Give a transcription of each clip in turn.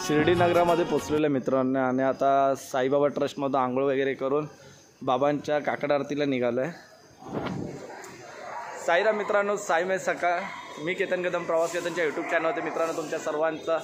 शिर्डी नगरामध्ये पोचलेले मित्रांना आणि आता साईबाबा ट्रस्टमध्ये आंघोळ वगैरे करून बाबांच्या काकड आरतीला निघालो आहे। साईराम मित्रांनो, साई में सकाळ, मी केतन कदम प्रवास केतनच्या यूट्यूब चॅनलवरती मित्रांनो तुमच्या सर्वांचं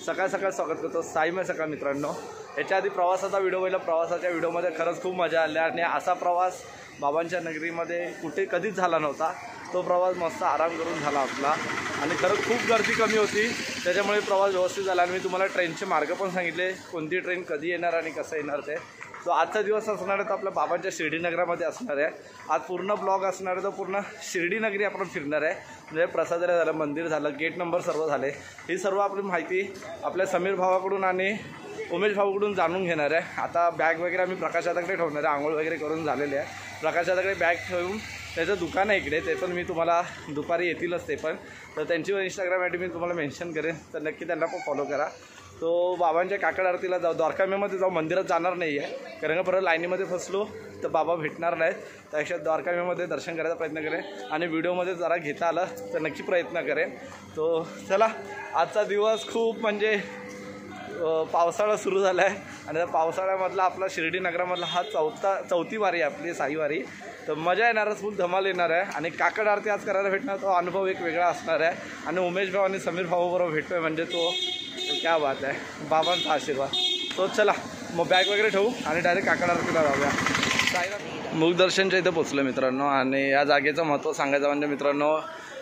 सकाळ सकाळ स्वागत करतो। साई में सकाळ मित्रांनो, याच्या आधी प्रवासाचा व्हिडिओ बघितला, प्रवासाच्या व्हिडिओमध्ये खरंच खूप मजा आली आणि असा प्रवास बाबांच्या नगरीमध्ये कुठे कधीच झाला नव्हता। तो प्रवास मस्त आराम करून झाला आपला आणि खरंच खूप गर्दी कमी होती, त्याच्यामुळे प्रवास व्यवस्थित झाला। आणि मी तुम्हाला ट्रेनचे मार्ग पण सांगितले, कोणती ट्रेन कधी येणार आणि कसं येणार ते। सो आजचा दिवस असणार आहे तो आपल्या बाबांच्या शिर्डी नगरामध्ये असणार आहे। आज पूर्ण ब्लॉग असणार आहे, तो पूर्ण शिर्डी नगरी आपण फिरणार आहे। म्हणजे प्रसादालय झालं, मंदिर झालं, गेट नंबर सर्व झाले, ही सर्व आपली माहिती आपल्या समीर भावाकडून आणि उमेश भाऊकडून जाणून घेणार आहे। आता बॅग वगैरे आम्ही प्रकाशदादाकडे ठेवणार आहे, आंघोळ वगैरे करून झालेले आहे। प्रकाशदादाकडे बॅग ठेवून त्याचं दुकान आहे इकडे, ते पण मी तुम्हाला दुपारी येतीलच ते पण, तर त्यांची इंस्टाग्राम आय डी मी तुम्हाला मेन्शन करेन, तर नक्की त्यांना पण फॉलो करा। तो बाबांच्या काकड आरतीला जाऊ, द्वारकामेमध्ये जाऊ, मंदिरात जाणार नाही आहे कारण का परत लाईनीमध्ये फसलो तर बाबा भेटणार नाहीत, त्यापेक्षा द्वारकामेमध्ये दर्शन करायचा प्रयत्न करेन आणि व्हिडिओमध्ये जरा घेता आलं तर नक्की प्रयत्न करेन। तो चला, आजचा दिवस खूप म्हणजे पावसाळा सुरू झाला आहे आणि त्या पावसाळ्यामधला आपला शिर्डी नगरामधला हा चौथी वारी आहे आपली साई वारी, तर मजा येणारच, फुल धमाल येणार आहे। आणि काकड आरती आज करायला भेटणार, तो अनुभव एक वेगळा असणार आहे। आणि उमेश भाऊ आणि समीर भाऊबरोबर भेटतोय म्हणजे तो क्या बात आहे, बाबांचा आशीर्वाद। तो चला मग बॅग वगैरे ठेवू आणि डायरेक्ट काकड आरतीला जाऊया। मुखदर्शनच्या इथं पोचलो मित्रांनो, आणि या जागेचं महत्त्व सांगायचं म्हणजे मित्रांनो,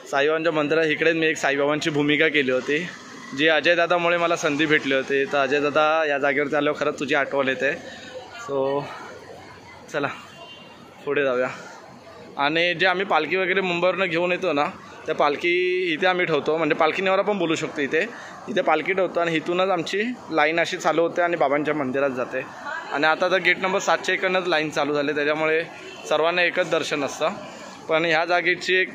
साईबाबांच्या मंदिरात इकडेच मी एक साईबाबांची भूमिका केली होती, जी अजयदादामुळे मला संधी भेटली होती। तर अजयदादा या जागेवरती आल्यावर खरंच तुझी आठवण येते। सो चला पुढे जाऊया। आणि जे आम्ही पालखी वगैरे मुंबईवरनं घेऊन येतो ना, त्या पालखी इथे आम्ही ठेवतो, म्हणजे पालखी नेवारा पण बोलू शकतो, इथे पालखी ठेवतो आणि इथूनच आमची लाईन अशी चालू होते आणि बाबांच्या मंदिरात जाते। आणि आता तर गेट नंबर 700 इकडनंच लाईन चालू झाली, त्याच्यामुळे सर्वांना एकच दर्शन असतं। पण ह्या जागेची एक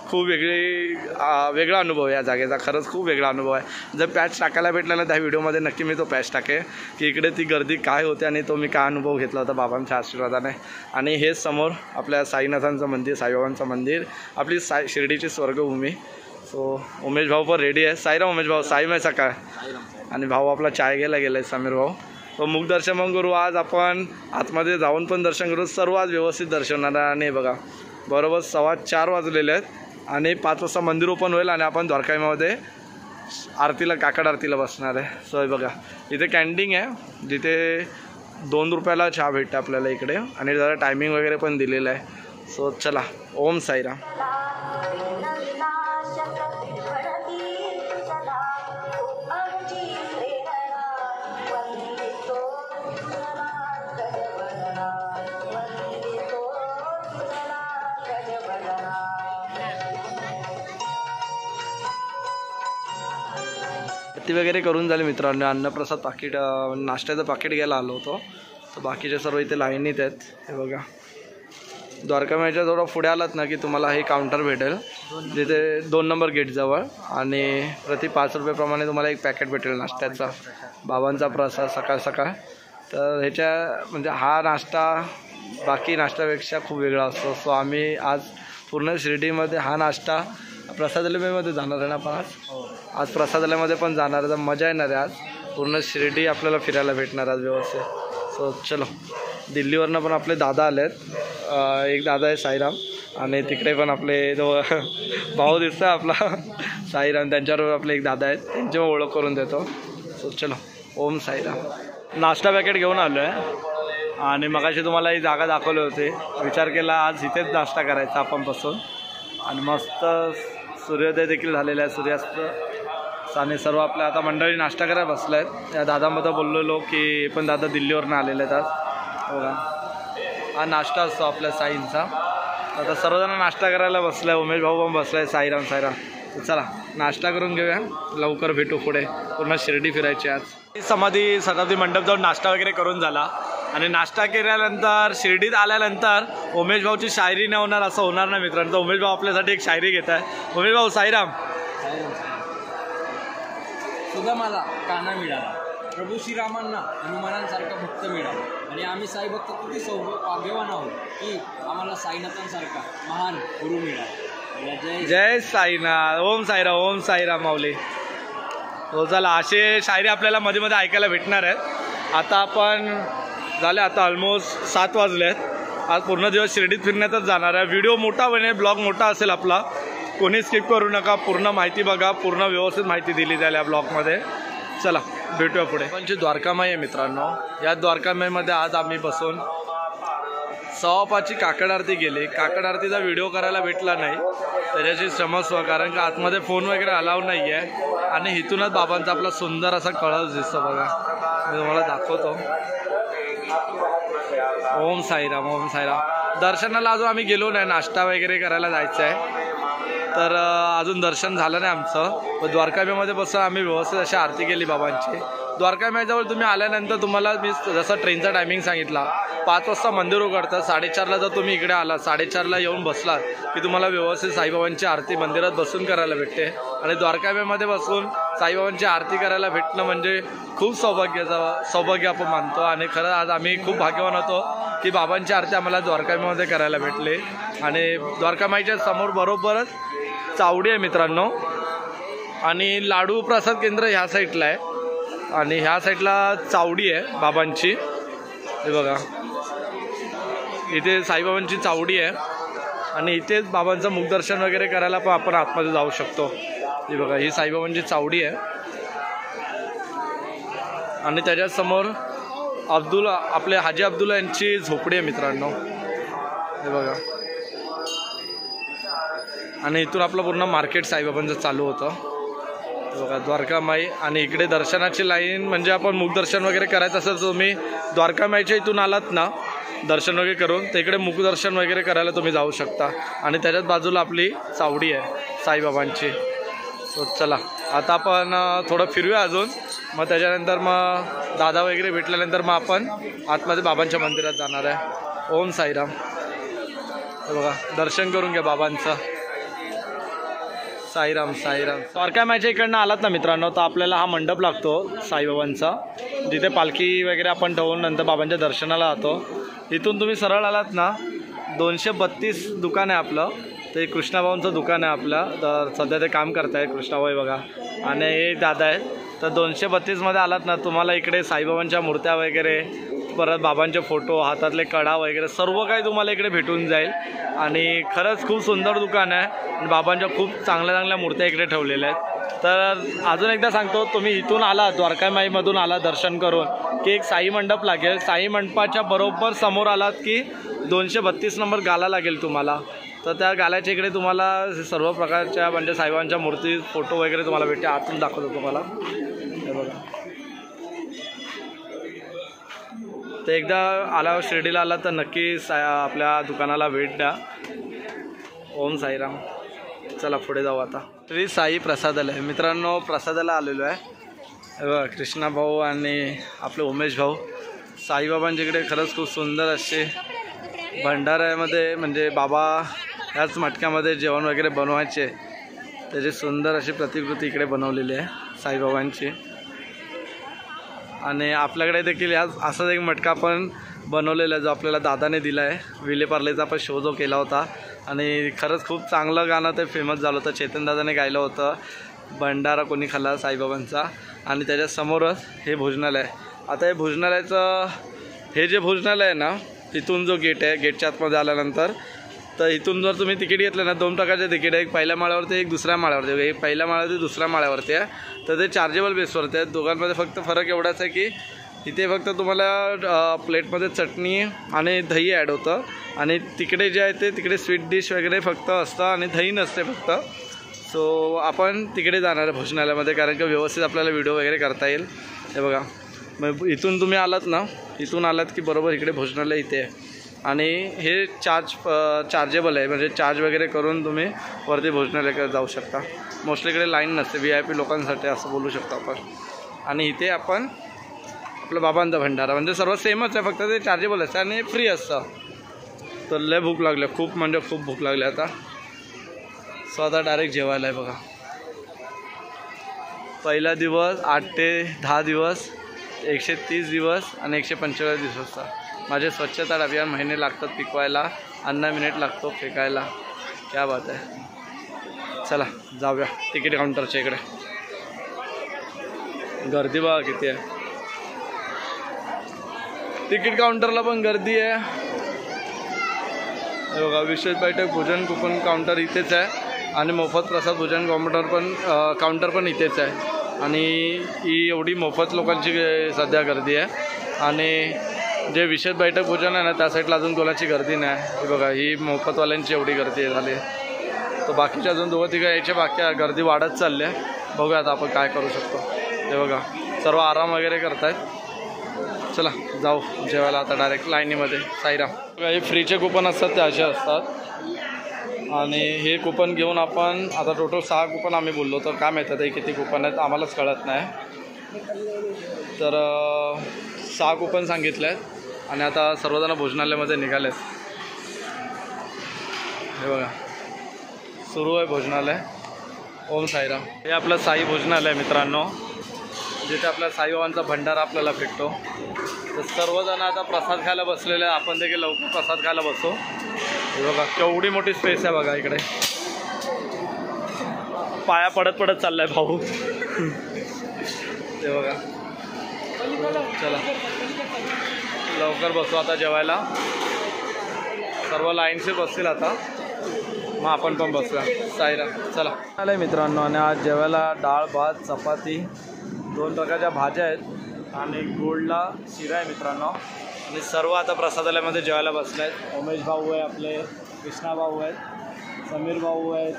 खूप वेगळा अनुभव आहे या जागेचा, खरंच खूप वेगळा अनुभव आहे। जर पॅच टाकायला भेटला ना त्या व्हिडिओमध्ये नक्की मी तो पॅच टाकेन की इकडे ती गर्दी काय होते आणि तो मी काय अनुभव घेतला होता बाबांच्या आशीर्वादाने। आणि हेच समोर आपल्या साईनाथांचं मंदिर, साईबाबांचं मंदिर, आपली शिर्डीची स्वर्गभूमी। सो उमेश भाऊ पण रेडी आहे। साईराम उमेश भाऊ, साई में सकाळ। आणि भाऊ आपला चाय घ्यायला गेला आहे समीर भाऊ। तो मुखदर्शन पण करू, आज आपण आतमध्ये जाऊन पण दर्शन करू, सर्व आज व्यवस्थित दर्शन होणार। आणि बघा बरोबर 4:15 वाजलेले आहेत आणि 5 वाजता मंदिर ओपन होईल आणि आपण द्वारकामध्ये आरतीला, काकड आरतीला बसणार आहे। सो हे बघा इथे कॅन्टीन आहे, जिथे 2 रुपयाला चहा भेटते आपल्याला इकडे, आणि जरा टायमिंग वगैरे पण दिलेलं आहे। सो चला, ओम साईराम। आरती वगैरे करून झाली मित्रांनो, अन्नप्रसाद पाकिट, नाश्त्याचं पाकिट घ्यायला आलो होतो, तर बाकीचे सर्व इथे लाईनीत आहेत। हे बघा द्वारकामेच्या थोडं पुढे आलात ना की तुम्हाला हे काउंटर भेटेल, जिथे 2 नंबर गेटजवळ, आणि प्रति 5 रुपयाप्रमाणे तुम्हाला एक पॅकेट भेटेल नाश्त्याचा, बाबांचा प्रसाद सकाळ सकाळ। तर ह्याच्या म्हणजे हा नाश्ता बाकी नाश्त्यापेक्षा खूप वेगळा असतो। सो आम्ही आज पूर्ण शिर्डीमध्ये हा नाश्ता, प्रसादालयमध्ये जाणार आहे ना आपण, आज प्रसादालयमध्ये पण जाणार आहे, तर मजा येणार आहे। आज पूर्ण शिर्डी आपल्याला फिरायला भेटणार आज व्यवस्थित। सो चलो, दिल्लीवरनं पण आपले दादा आले आहेत, एक दादा आहे साईराम, आणि तिकडे पण आपले जो भाऊ दिसतो आपला साईराम, त्यांच्याबरोबर आपले एक दादा आहेत, त्यांची ओळख करून देतो। सो चलो, ओम साईराम। नाश्ता पॅकेट घेऊन आलो आहे आणि मगाशी तुम्हाला ही जागा दाखवली होती, विचार केला आज इथेच नाश्ता करायचा आपण बसून, आणि मस्त सूर्योदय देखील झालेला आहे, सूर्यास्त, आणि सर्व आपल्या आता मंडळी नाश्ता करायला बसल्या आहेत। या दादामध्ये बोललेलो की पण दादा दिल्लीवरनं आलेले आहेत आज। बघा हा नाश्ता असतो आपल्या साईंचा, आता सर्वजण नाश्ता करायला बसला आहे, उमेश भाऊ पण बसला आहे, साईराम साईराम। तर चला नाश्ता करून घेऊया, लवकर भेटू पुढे, पूर्ण शिर्डी फिरायची आज। समाधी शताब्दी मंडप जाऊन नाश्ता वगैरे करून झाला आणि नाश्ता केल्यानंतर शिर्डीत आल्यानंतर उमेश भाऊची शायरी नाही होणार असं होणार नाही मित्रांनो. तर उमेश भाऊ आपल्यासाठी एक शायरी घेत आहे. उमेश भाऊ साईराम. सुद्धा मला काना मिळाला, प्रभू श्रीरामांना हनुमानांसारखा भक्त मिळाला आणि आम्ही साई भक्त किती भाग्यवान आहोत की आम्हाला साईनाथांसारखा महान गुरु मिळाला. जय साईनाथ. ओम साईराम. ओम साईराम माऊली. हो चला, असे शायरी आपल्याला मध्ये मध्ये ऐकायला भेटणार आहेत. आता आपण झाले, आता ऑलमोस्ट 7 वाजले आहेत. आज पूर्ण दिवस शिर्डीत फिरण्यातच जाणार आहे. व्हिडिओ मोठा बनेल, ब्लॉग मोठा असेल आपला, कोणी स्किप करू नका. पूर्ण माहिती बघा, पूर्ण व्यवस्थित माहिती दिली जाईल या ब्लॉगमध्ये. चला भेटूया पुढे. आमची द्वारकामाई आहे मित्रांनो. या द्वारकामाईमध्ये आज आम्ही बसून सवापाची काकड आरती गेली. काकड आरतीचा व्हिडिओ करायला भेटला नाही, त्याच्याशी क्षमस्व, कारण का आतमध्ये फोन वगैरे अलाव नाही आहे. आणि इथूनच बाबांचा आपला सुंदर असा कळस दिसतो बघा, मी तुम्हाला दाखवतो. ओम साईराम. ओम साईराम. दर्शनाला अजून आम्ही गेलो नाही, नाश्ता वगैरे करायला जायचं आहे, तर अजून दर्शन झालं नाही आमचं. व द्वारकामाईमध्ये बसून आम्ही व्यवस्थित अशी आरती केली बाबांची. द्वारकामाईजवळ तुम्ही आल्यानंतर तुम्हाला मी जसं ट्रेनचा टायमिंग सांगितला, 5 वाजता मंदिर उघडतं. 4:30ला जर तुम्ही इकडे आलात, 4:30ला येऊन बसलात की तुम्हाला व्यवस्थित साईबाबांची आरती मंदिरात बसून करायला भेटते. आणि द्वारकामाईमध्ये बसून साईबाबांची आरती करायला भेटणं म्हणजे खूप सौभाग्य आपण मानतो. आणि खरं आज आम्ही खूप भाग्यवान होतो की बाबांची आरती आम्हाला द्वारकामाईमध्ये करायला भेटले. आणि द्वारकामाईच्या समोर बरोबरच चावडी आहे मित्रांनो, आणि लाडू प्रसाद केंद्र ह्या साईडला आहे आणि ह्या साईडला चावडी आहे बाबांची. हे बघा, इथे साईबाबांची चावडी आहे आणि इथेच बाबांचं मुखदर्शन वगैरे करायला पण आपण आतमध्ये जाऊ शकतो. हे बघा, ही साईबाबांची चावडी आहे आणि त्याच्यासमोर आपले हाजी अब्दुल्ला यांची झोपडी आहे मित्रांनो. हे बघा, आणि इथून आपलं पूर्ण मार्केट साईबाबांचं चालू होतं. बघा द्वारकामाई. आणि इकडे दर्शनाची लाईन, म्हणजे आपण मुखदर्शन वगैरे करायचं असेल तर तुम्ही द्वारकामाईच्या इथून आलात ना दर्शन वगैरे करून, तर इकडे मुखदर्शन वगैरे करायला तुम्ही जाऊ शकता. आणि त्याच्याच बाजूला आपली चावडी आहे साईबाबांची. तो चला आता आपण थोडं फिरूया अजून, मग त्याच्यानंतर मग दादा वगैरे भेटल्यानंतर मग आपण आतमध्ये बाबांच्या मंदिरात जाणार आहे. ओम साईराम. बघा, दर्शन करून घ्या बाबांचं. साईराम. साईराम. द्वारकामाईच्या इकडनं आलात ना मित्रांनो, तर आपल्याला हा मंडप लागतो साईबाबांचा, जिथे पालखी वगैरे आपण ठेवून नंतर बाबांच्या दर्शनाला जातो. इथून तुम्ही सरळ आलात ना, 232 दुकान आहे आपलं. ते कृष्णाभाऊंचं दुकान आहे आपलं, तर सध्या ते काम करत आहे कृष्णाभाऊ बघा, आणि हे दादा आहेत. तर 232मध्ये आलात ना, तुम्हाला इकडे साईबाबांच्या मूर्त्या वगैरे, परत बाबांचे फोटो, हातातले कडा वगैरे सर्व काही तुम्हाला इकडे भेटून जाईल. आणि खरंच खूप सुंदर दुकान आहे आणि बाबांच्या खूप चांगल्या चांगल्या मूर्त्या इकडे ठेवलेल्या आहेत. तर अजून एकदा सांगतो, तुम्ही इथून आला द्वारकामाईमधून आला दर्शन करून की एक साई मंडप लागेल. साई मंडपाच्या बरोबर समोर आलात की 232 नंबर गाला लागेल तुम्हाला. तर त्या गाल्याच्या इकडे तुम्हाला सर्व प्रकारच्या म्हणजे साईबाबांच्या मूर्ती, फोटो वगैरे तुम्हाला भेटते. आतून दाखवतो तुम्हाला. हे बघा, तर एकदा आला शिर्डीला आला तर नक्की आपल्या दुकानाला भेट द्या. ओम साईराम. चला पुढे जाऊ आता. श्री साई प्रसादालय मित्रांनो, प्रसादाला आलेलो आहे. बघा, कृष्णा भाऊ आणि आपले उमेश भाऊ. साईबाबांच्या इकडे खरंच खूप सुंदर असे भंडाऱ्यामध्ये, म्हणजे बाबा ह्याच मटक्यामध्ये जेवण वगैरे बनवायचे, त्याची सुंदर अशी प्रतिकृती इकडे बनवलेली आहे साईबाबांची. आणि आपल्याकडे देखील ह्या असाच एक मटका आपण बनवलेला आहे, जो आपल्याला दादाने दिला आहे. विलेपार्लेचा आपण शो जो केला होता, आणि खरंच खूप चांगलं गाणं ते फेमस झालं होतं. चेतन दादाने गायलं होतं, भंडारा कोणी खाल्ला साईबाबांचा. आणि त्याच्यासमोरच हे भोजनालय आहे. आता हे भोजनालयाचं, हे जे भोजनालय आहे ना, तिथून जो गेट आहे, गेटच्या आतमध्ये आल्यानंतर, तर इथून जर तुम्ही तिकीट घेतलं ना, 2 प्रकारचे तिकीट आहे. एक पहिल्या माळ्यावरती, एक दुसऱ्या माळ्यावरती. एक पहिल्या माळ्यावरती, दुसऱ्या माळ्यावरती आहे. तर ते चार्जेबल बेसवरती आहेत. दोघांमध्ये फक्त फरक एवढाच आहे की इथे फक्त तुम्हाला प्लेटमध्ये चटणी आणि दही ॲड होतं, आणि तिकडे जे आहे ते तिकडे स्वीट डिश वगैरे फक्त असतं आणि दही नसते फक्त. सो आपण तिकडे जाणार आहे भोजनालयामध्ये, कारण की व्यवस्थित आपल्याला व्हिडिओ वगैरे करता येईल. हे बघा, मग इथून तुम्ही आलात ना, इथून आलात की बरोबर इकडे भोजनालय इथे आहे. आणि हे चार्जेबल आहे, म्हणजे चार्ज वगैरे करून तुम्ही वरती भोजनालयाकडे जाऊ शकता. मोस्टली इकडे लाईन नसते, VIP लोकांसाठी असं बोलू शकतो आपण. आणि इथे आपण आपलं बाबांचा भंडारा, म्हणजे सर्व सेमच आहे, फक्त ते चार्जेबल असतं आणि फ्री असतं. तर लय भूक लागली, खूप म्हणजे खूप भूक लागली आता. सो आता डायरेक्ट जेवायला आहे बघा. पहिला दिवस 8 ते 10 दिवस, 130 दिवस आणि 145 दिवस असतात. माझे स्वच्छता अभियान महिने लागतात पिकवायला, अन्ना मिनिट लागतो फेकायला. क्या बात आहे. चला जाऊया तिकीट काउंटरच्या इकडे. गर्दी बघा किती आहे. तिकीट काउंटरला पण गर्दी आहे. हे बघा विशेष बैठक भोजन कुपन काउंटर इथेच आहे आणि मोफत प्रसाद भोजन काउंटर पण इथेच आहे. आणि ही एवढी मोफत लोकांची सध्या गर्दी आहे. आणि जे विशेष बैठक भोजन आहे ना त्या साईडला अजून कोणाची गर्दी नाही. हे बघा ही मोफतवाल्यांची एवढी गर्दी झाली. तर बाकीच्या अजून 2-3 यायच्या बाकी गर्दी वाढत चालली आहे. बघूया आता आपण काय करू शकतो. हे बघा सर्व आराम वगैरे करतायत. चला जाऊ जेवायला आता डायरेक्ट लाईनीमध्ये. साईराम. हे फ्रीचे कुपन असतात ते असे असतात. आणि हे कुपन घेऊन आपण आता टोटल 6 कुपन आम्ही बोललो. तर काय माहीत आहे किती कुपन आहेत आम्हालाच कळत नाही. तर 6 कुपन सांगितले आहेत आणि आता सर्वजण भोजनालयामध्ये निघाले आहेत. हे बघा सुरू आहे भोजनालय. ओम साईराम. हे आपलं साई भोजनालय मित्रांनो, जिथे आपल्या साईबाबांचा भंडारा आपल्याला भेटतो. तर सर्वजण आता प्रसाद खायला बसलेले आहे. आपण देखील लवकर प्रसाद खायला बसू. हे बघा केवढी मोठी स्पेस आहे बघा इकडे. पाया पडत चाललाय भाऊ. ते बघा. चला लवकर बसू आता जेवायला. सर्व लाईनशी बसतील आता, मग आपण पण बसूया. साईराम. चला आलं मित्रांनो. आणि आज जेवायला डाळ भात चपाती 2 प्रकारच्या भाज्या आहेत आणि गोडला शिरा आहे मित्रांनो. आणि सर्व आता प्रसादालयामध्ये जेवायला बसले आहेत. उमेश भाऊ आहे आपले, कृष्णा भाऊ आहेत, समीर भाऊ आहेत.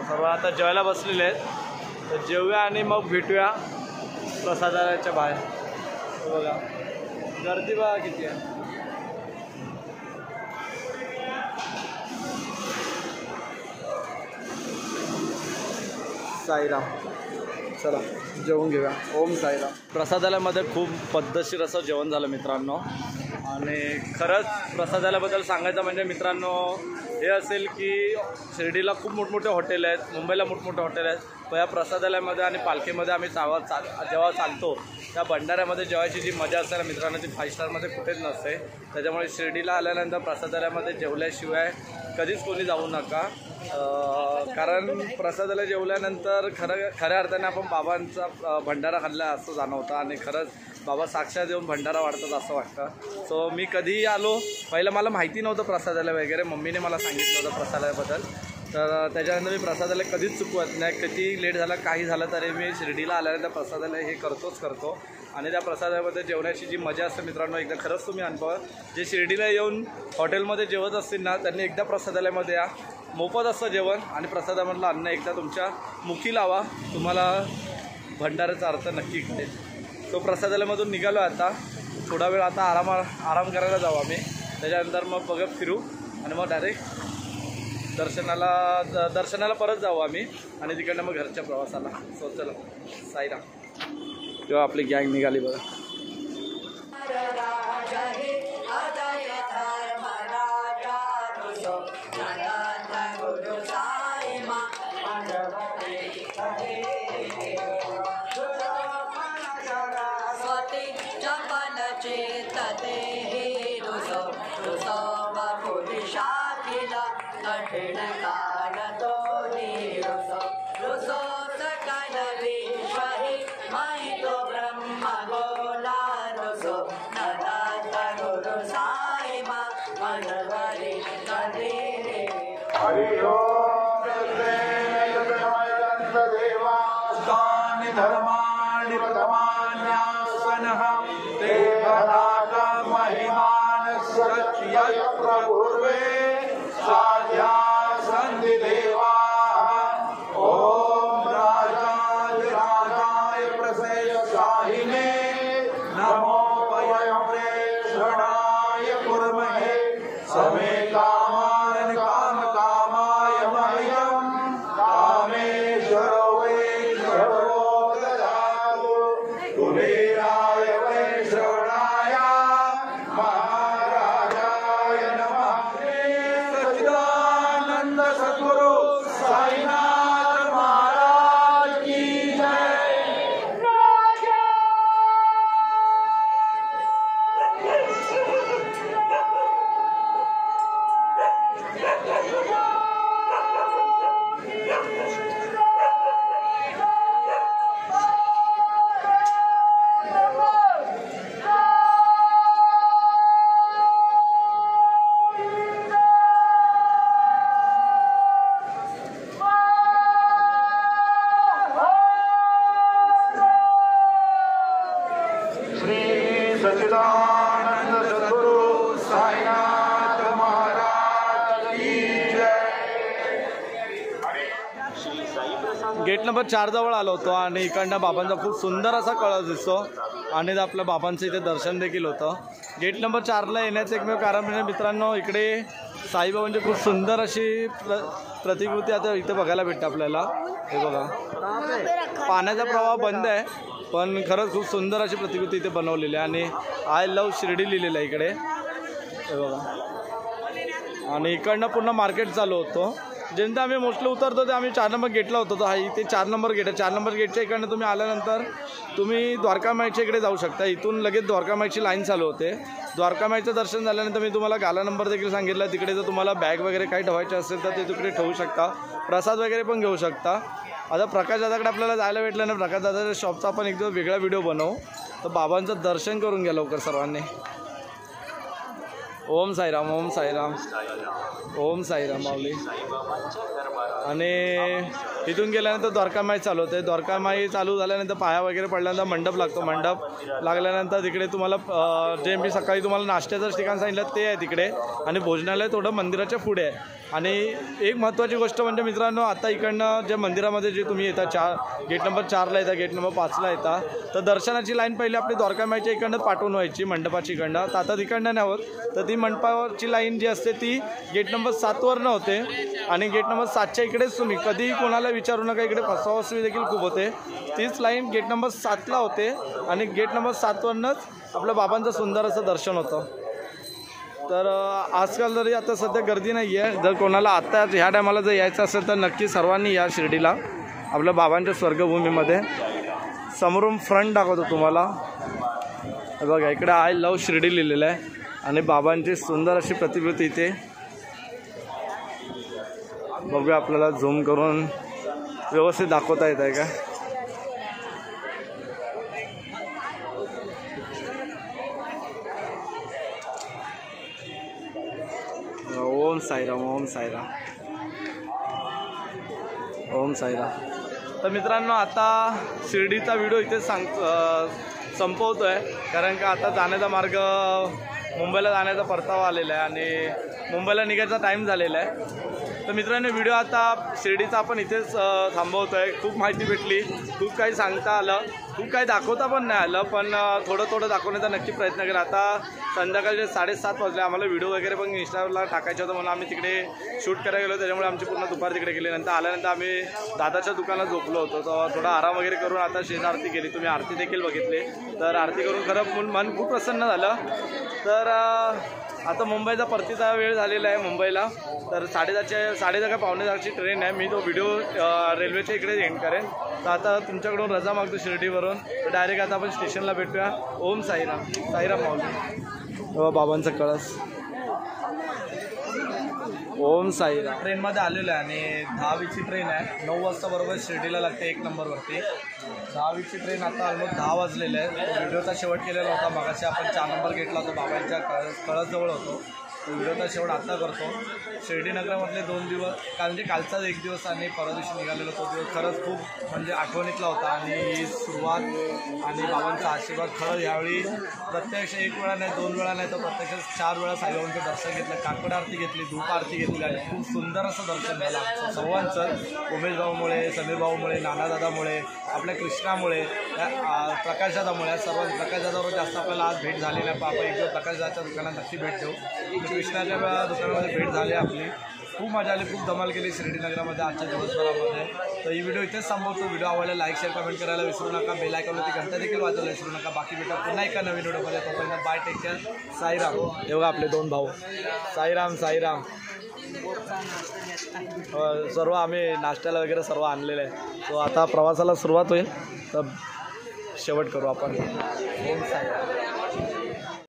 सर्व आता जेवायला बसलेले आहेत. तर जेवूया आणि मग भेटूया प्रसादालयाच्या बाहेर. बघा गर्दी बघा किती आहे. साईराम. चला जेवून घेऊया. ओम साईराम. प्रसादालयामध्ये खूप पद्धतशीर असं जेवण झालं मित्रांनो. आणि खरंच प्रसादालयाबद्दल सांगायचं म्हणजे मित्रांनो हे असेल की शिर्डीला खूप मोठमोठे हॉटेल आहेत, मुंबईला मोठमोठे हॉटेल आहेत. पण या प्रसादालयामध्ये आणि पालखीमध्ये आम्ही जेव्हा चालतो त्या भंडाऱ्यामध्ये जेवायची जी मजा असते ना मित्रांनो ती 5 स्टारमध्ये कुठेच नसते. त्याच्यामुळे शिर्डीला आल्यानंतर प्रसादालयामध्ये जेवल्याशिवाय कधीच कोणी जाऊ नका. कारण प्रसादाला जेवल्यानंतर खऱ्या अर्थाने आपण बाबांचा भंडारा खाल्ला असं जाणवतं. आणि खरंच बाबा साक्षात येऊन भंडारा वाढतात असं वाटतं. सो मी कधीही आलो, पहिलं मला माहिती नव्हतं प्रसादालय वगैरे, मम्मीने मला सांगितलं होतं प्रसादालयाबद्दल. तर त्याच्यानंतर मी प्रसादालय कधीच चुकवत नाही. किती लेट झालं काही झालं तरी मी शिर्डीला आल्यानंतर प्रसादालय हे करतो. आणि त्या प्रसादामध्ये जेवण्याची जी मजा असते मित्रांनो एकदा खरंच तुम्ही अनुभवा. जे शिर्डीला येऊन हॉटेलमध्ये जेवत असतील ना त्यांनी एकदा प्रसादालयामध्ये या. मोफत असतं जेवण आणि प्रसादामधलं अन्न एकदा तुमच्या मुखी लावा, तुम्हाला भंडाऱ्याचा अर्थ नक्की कळेल. तो प्रसादालयामधून निघालो आता. थोडा वेळ आता आराम करायला जाऊ आम्ही. त्याच्यानंतर मग बघत फिरू आणि मग डायरेक्ट दर्शनाला परत जाऊ आम्ही आणि तिकडनं मग घरच्या प्रवासाला. सो चला साईराम. तेव्हा आपली गँग निघाली बघा. धर्माणि प्रथमान्यासनः ते भरागमय सच्चिदानंद सद्गुरु साईनाथ महाराज की जय। गेट नंबर 4 जवळ आलो होतो आणि इकडनं बाबांचा खूप सुंदर असा कळस दिसतो आणि आपल्या बाबांचं इथे दर्शन देखील होतं। गेट नंबर 4ला येण्याचं एकमेव कारण म्हणजे मित्रांनो इकडे साईबाबांची खूप सुंदर अशी प्रतिकृती आता इथे बघायला भेटते आपल्याला। हे बघा पाण्याचा प्रवाह बंद आहे पण खरंच खूप सुंदर अशी प्रतिकृती इथे बनवलेली आहे आणि आय लव्ह शिर्डी लिहिलेलं आहे इकडे। हे बघा आणि इकडनं पूर्ण मार्केट चालू होतं। जेव्हा आम्ही मोस्टली उतरतो ते आम्ही 4 नंबर गेटला होतो। तर हा इथे 4 नंबर गेट आहे। 4 नंबर गेटच्या इकडनं तुम्ही आल्यानंतर तुम्ही द्वारकामाईच्या इकडे जाऊ शकता। इथून लगेच द्वारकामाईची लाईन चालू होते। द्वारकामाईचं दर्शन झाल्यानंतर मी तुम्हाला गाला नंबर देखील सांगितला, तिकडे जर तुम्हाला बॅग वगैरे काही ठेवायचे असेल तर ते तिकडे ठेवू शकता, प्रसाद वगैरे पण घेऊ शकता। आता प्रकाश दादाकडे आपल्याला जायला भेटलं ना, प्रकाश दादाच्या शॉपचा आपण एकदम वेगळा व्हिडिओ बनवू। तर बाबांचं दर्शन करून घ्या लवकर सर्वांनी। ओम साईराम, ओम साईराम, ओम साईराम माऊली। आणि इथून गेल्यानंतर द्वारकामाई चालू होते। द्वारकामाई चालू झाल्यानंतर पाया वगैरे पडल्यानंतर मंडप लागतो। मंडप लागल्यानंतर तिकडे तुम्हाला जे मी सकाळी तुम्हाला नाश्त्याचं ठिकाण सांगितलं ते आहे तिकडे आणि भोजनालय थोडं मंदिराच्या पुढे आहे। आणि एक महत्त्वाची गोष्ट म्हणजे मित्रांनो, आता इकडनं जे मंदिरामध्ये जे तुम्ही येता गेट नंबर 4ला येता, गेट नंबर 5ला येता, तर दर्शनाची लाईन पहिली आपली द्वारकामाईच्या इकडनं पाठवून व्हायची मंडपाची इकडनं। तर आता तिकडनं नाही होत, तर ती मंडपावरची लाईन जी असते ती गेट नंबर 7वरनं होते आणि गेट नंबर 7च्या इकडेच तुम्ही कधीही कोणाला विचारू नका, इकडे फसवाफसवी देखील खूप होते। तीच लाईन गेट नंबर 7ला होते आणि गेट नंबर 7वरनंच आपलं बाबांचं सुंदर असं दर्शन होतं। तर आजकाल जरी आता सध्या गर्दी नाही आहे, जर कोणाला आत्ता ह्या टायमाला जर यायचं असेल तर नक्की सर्वांनी या शिर्डीला, आपल्या बाबांच्या स्वर्गभूमीमध्ये। समोरून फ्रंट दाखवतो तुम्हाला, बघा इकडे आय लव्ह शिर्डी लिहिलेलं आहे आणि बाबांची सुंदर अशी प्रतिकृती इथे बघूया। आपल्याला झूम करून व्यवस्थित दाखवता येत आहे का? ओम साईराम, ओम साईराम, ओम साईराम। तर मित्रांनो आता शिर्डीचा व्हिडिओ इथे संपवतो आहे, कारण का आता जाण्याचा मार्ग मुंबईला जाण्याचा परतावा आलेला आहे आणि मुंबईला निघायचा टाईम झालेला आहे। तर मित्रांनो व्हिडिओ आता शिर्डीचा आपण इथेच थांबवतो आहे। खूप माहिती भेटली, खूप काही सांगता आलं, खूप काही दाखवता पण नाही आलं, पण थोडं दाखवण्याचा नक्की प्रयत्न केला। आता संध्याकाळचे 7:30 वाजले, आम्हाला व्हिडिओ वगैरे पण इंस्टाला टाकायचं होतं म्हणून आम्ही तिकडे शूट करायला गेलो, त्याच्यामुळे आमची पूर्ण दुपार तिकडे गेली। नंतर आल्यानंतर आम्ही दादाच्या दुकानात झोपलो होतो, तर थोडा आराम वगैरे करून आता शेज आरती केली। तुम्ही आरती देखील बघितली, तर आरती करून खरं मन खूप प्रसन्न झालं। तर आता मुंबईचा परतीचा वेळ झालेला आहे मुंबईला, तर 10:30 का 10:45ची ट्रेन आहे। मी तो व्हिडिओ रेल्वेच्या इकडे एंड करेन। तर आता तुमच्याकडून रजा मागतो शिर्डीवरून, तर डायरेक्ट आता आपण स्टेशनला भेटूया। ओम साईराम, साईराम माऊली, बाबांचा कळस। ओम साईराम। ट्रेनमध्ये आलेलो आहे आणि 10:20ची ट्रेन आहे, 9 वाजता बरोबर शिर्डीला लागते 1 नंबरवरती। 10:20ची ट्रेन आता ऑलमोस्ट 10 वाजलेले आहे। व्हिडिओचा शेवट केलेला होता मगाशी, आपण 4 नंबर गेटला होतो, बाबांच्या कळसजवळ होतो। व्हिडिओचा शेवट आता करतो। शिर्डी नगरामधले 2 दिवस, म्हणजे कालचाच 1 दिवस आणि परवा दिवशी निघालेलो तो दिवस खरंच खूप म्हणजे आठवणीतला होता आणि सुरुवात आणि बाबांचा आशीर्वाद खरंच यावेळी प्रत्यक्ष 1 वेळा नाही 2 वेळा नाही तर प्रत्यक्ष 4 वेळा साईबाबांचं दर्शन घेतलं। काकड आरती घेतली, धूप आरती घेतली आणि खूप सुंदर असं दर्शन झालं आमचं सर्वांचं। उमेश भाऊमुळे, समीर भाऊमुळे, नानादादामुळे, आपल्या कृष्णामुळे, प्रकाशदादामुळे, सर्व प्रकाशदादावर जास्त आपल्याला आज भेट झाली नाही, आपण एकदा प्रकाशदादाच्या दुकानात नक्की भेट देऊ। कृष्णाच्या दुकानामध्ये भेट झाली आपली, खूप मजा आली, खूप धमाल केली शिर्डी नगरामध्ये आजच्या दिवसभरामध्ये। तर ही व्हिडिओ इथेच संपवतो। व्हिडिओ आवडला लाईक शेअर कमेंट करायला विसरू नका, बेल आयकॉनवरती घंटा देखील वाजवायला विसरू नका। बाकी भेटा पुन्हा एका नवीन व्हिडिओमध्ये, तोपर्यंत बाय, टेक केअर, साईराम। हे बघा आपले 2 भाऊ, साईराम साईराम। सर्व आम्ही नाश्त्याला वगैरे सर्व आणलेलं आहे, तो आता प्रवासाला सुरुवात होईल, तर शेवट करू आपण। ओम साईराम।